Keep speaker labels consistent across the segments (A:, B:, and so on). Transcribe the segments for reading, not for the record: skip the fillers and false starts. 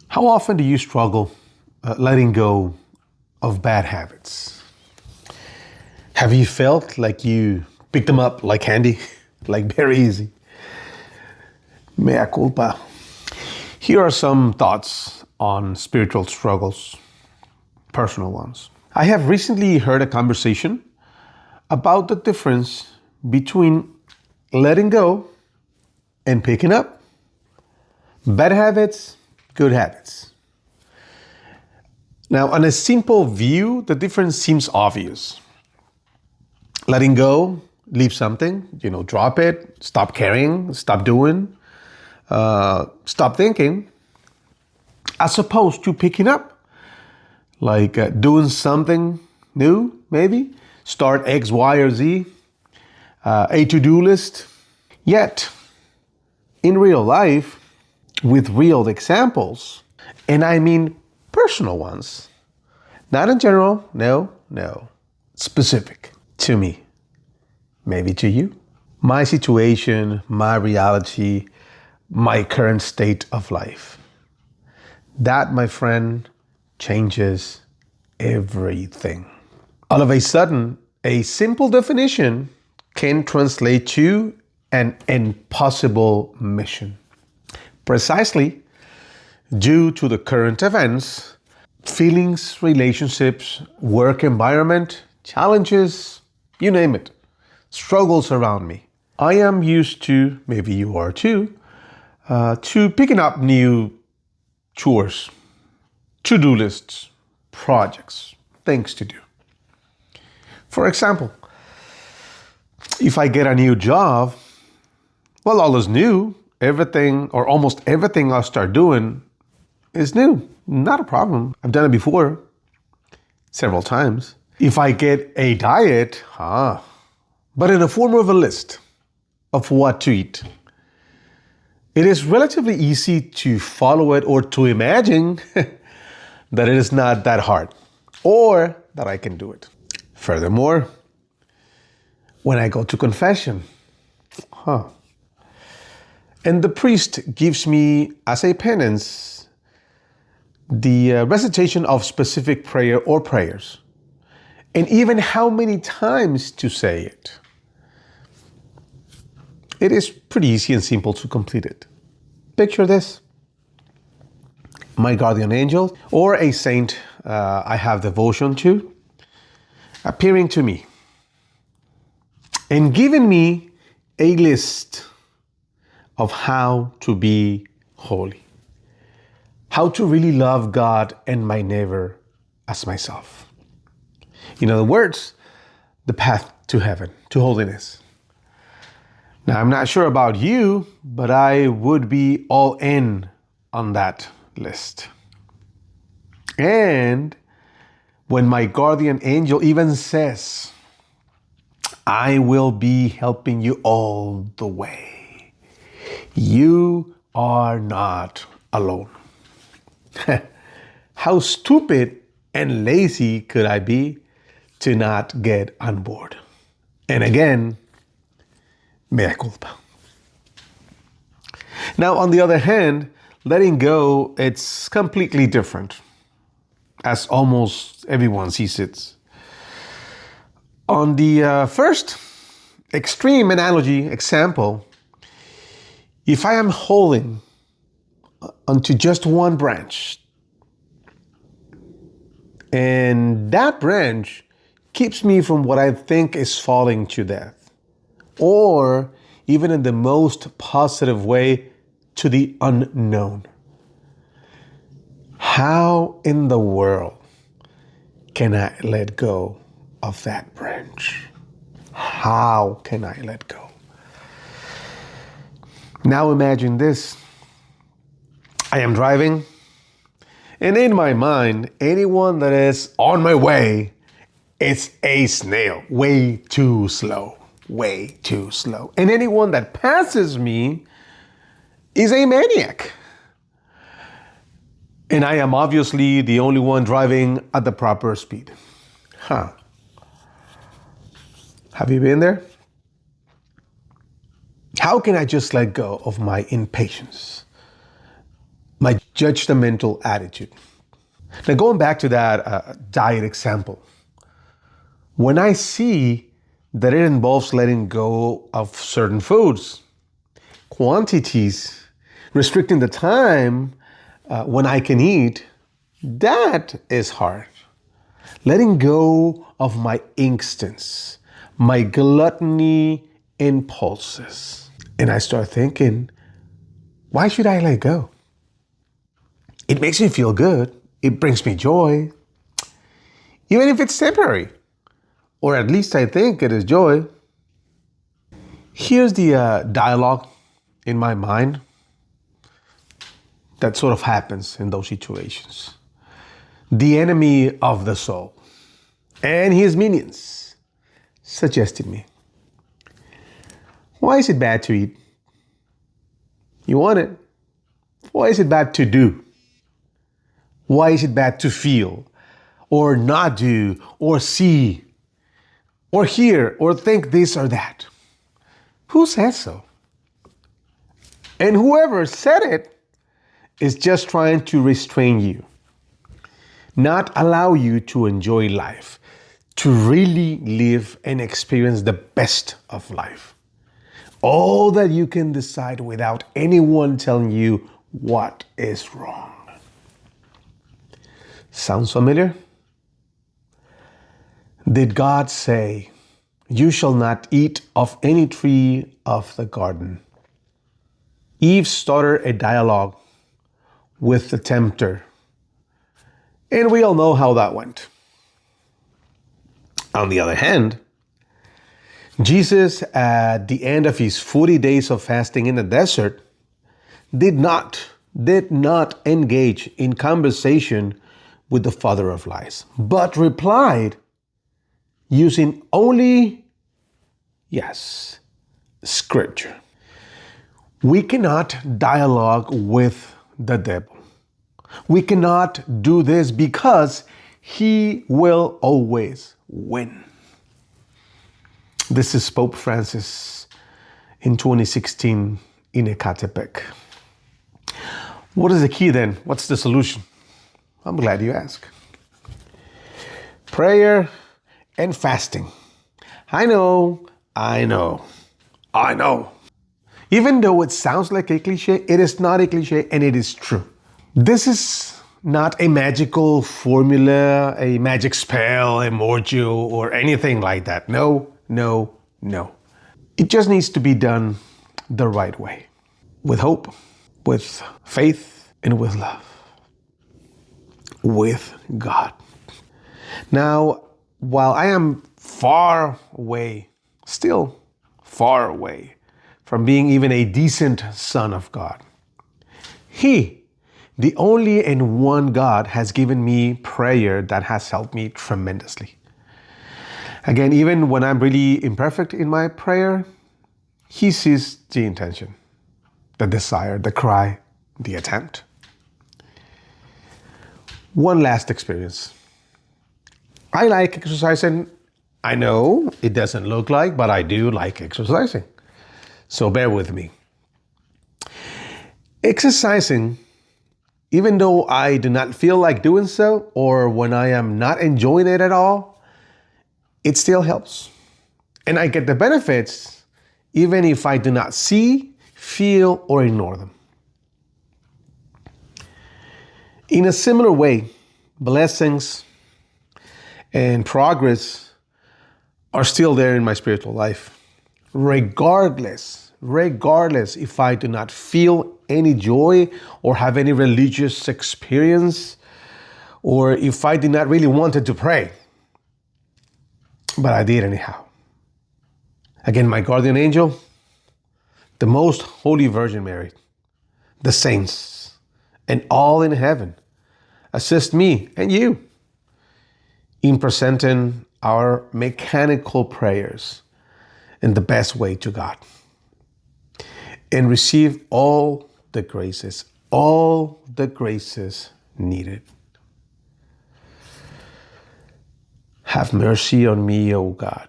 A: How often do you struggle letting go of bad habits? Have you felt like you picked them up like candy, like very easy? Mea culpa. Here are some thoughts on spiritual struggles, personal ones. I have recently heard a conversation about the difference between letting go and picking up. Bad habits, good habits. Now, on a simple view, the difference seems obvious. Letting go, leave something, drop it, stop caring, stop doing, stop thinking, as opposed to picking up, like doing something new, maybe, start X, Y, or Z, a to-do list. Yet, in real life, with real examples, and I mean personal ones, not in general, no, specific to me, maybe to you, my situation, my reality, my current state of life. That, my friend, changes everything. All of a sudden, a simple definition can translate to an impossible mission. Precisely due to the current events, feelings, relationships, work environment, challenges, you name it, struggles around me. I am used to, maybe you are too, to picking up new chores, to-do lists, projects, things to do. For example, if I get a new job, well, all is new. Everything or almost everything I'll start doing is new. Not a problem. I've done it before several times. If I get a diet, but in the form of a list of what to eat, it is relatively easy to follow it or to imagine that it is not that hard or that I can do it. Furthermore, when I go to confession, and the priest gives me as a penance the recitation of specific prayer or prayers, and even how many times to say it. It is pretty easy and simple to complete it. Picture this. My guardian angel or a saint I have devotion to appearing to me and giving me a list of how to be holy, how to really love God and my neighbor as myself. In other words, the path to heaven, to holiness. Now, I'm not sure about you, but I would be all in on that list. And when my guardian angel even says, I will be helping you all the way, you are not alone. How stupid and lazy could I be to not get on board? And again, mea culpa. Now, on the other hand, letting go, it's completely different, as almost everyone sees it. On the first extreme analogy example, if I am holding onto just one branch, and that branch keeps me from what I think is falling to death, or even in the most positive way, to the unknown. How in the world can I let go of that branch? How can I let go? Now imagine this. I am driving, and in my mind, anyone that is on my way is a snail, way too slow. And anyone that passes me is a maniac. And I am obviously the only one driving at the proper speed. Have you been there? How can I just let go of my impatience? my judgmental attitude. Now, going back to that diet example, when I see that it involves letting go of certain foods, quantities, restricting the time when I can eat, that is hard. Letting go of my instincts, my gluttony impulses. And I start thinking, why should I let go? It makes me feel good. It brings me joy. Even if it's temporary, or at least I think it is joy. Here's the dialogue in my mind that sort of happens in those situations. The enemy of the soul and his minions suggested me. Why is it bad to eat? You want it. Why is it bad to do? Why is it bad to feel or not do or see or hear or think this or that? Who says so? And whoever said it is just trying to restrain you, not allow you to enjoy life, to really live and experience the best of life. All that you can decide without anyone telling you what is wrong. Sounds familiar? Did God say, "You shall not eat of any tree of the garden"? Eve started a dialogue with the tempter, and we all know how that went. On the other hand, Jesus, at the end of his 40 days of fasting in the desert, did not engage in conversation with the father of lies, but replied using only, yes, scripture. We cannot dialogue with the devil. We cannot do this because he will always win. This is Pope Francis in 2016 in Ecatepec. What is the key then? What's the solution? I'm glad you ask. Prayer and fasting. I know. Even though it sounds like a cliche, it is not a cliche and it is true. This is not a magical formula, a magic spell, a mojo, or anything like that. No. It just needs to be done the right way. With hope, with faith, and with love. With God. Now, while I am still far away from being even a decent son of God, He, the only and one God, has given me prayer that has helped me tremendously. Again, even when I'm really imperfect in my prayer, He sees the intention, the desire, the cry, the attempt. One last experience. I like exercising. I know it doesn't look like, but I do like exercising. So bear with me. Exercising, even though I do not feel like doing so, or when I am not enjoying it at all, it still helps. And I get the benefits even if I do not see, feel, or ignore them. In a similar way, blessings and progress are still there in my spiritual life, regardless if I do not feel any joy or have any religious experience, or if I did not really wanted to pray, but I did anyhow. Again, my guardian angel, the most holy Virgin Mary, the saints, and all in heaven assist me and you in presenting our mechanical prayers in the best way to God, and receive all the graces needed. Have mercy on me, O God,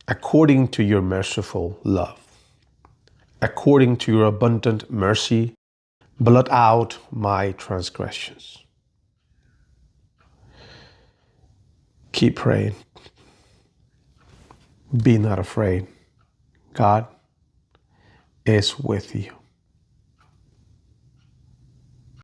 A: according to your merciful love, according to your abundant mercy, Blot out my transgressions. Keep praying. Be not afraid. God is with you.